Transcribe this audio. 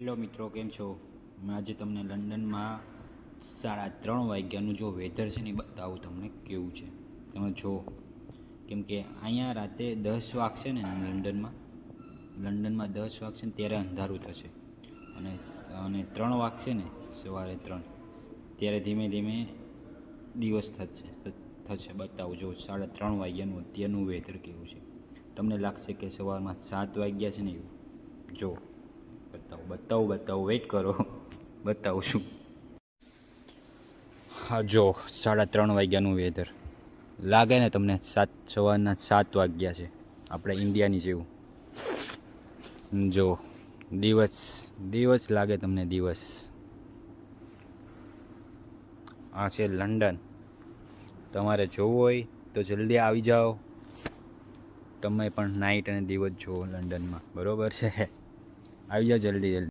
Hello મિત્રો, કેમ છો? મેં આજે તમને લંડનમાં 3:30 વાગ્યાનું જો વેધર છે ને એ બતાવું તમને કેવું છે. તમે જુઓ, કેમ કે અહીંયા રાતે 10 વાગશે ને લંડનમાં 10 વાગશે ને ત્યારે અંધારું થશે અને 3 વાગશે ને સવારે 3 ત્યારે ધીમે ધીમે દિવસ થશે. બતાવું જો 3:30 વાગ્યાનું અત્યારનું વેધર કેવું છે. તમને લાગશે કે સવારમાં 7 વાગ્યા છે ને એવું. જો બતાવું વેઇટ કરો, બતાવું છું. હા જો 3:30 વાગ્યાનું વેધર લાગે ને તમને સવારના 7 વાગ્યા છે આપણે ઇન્ડિયાની જેવું. જો દિવસ લાગે તમને દિવસ. આ છે લંડન. તમારે જોવું હોય તો જલ્દી આવી જાઓ. તમે પણ નાઇટ અને દિવસ જુઓ લંડનમાં, બરાબર છે? આવી જાઓ જલ્દી.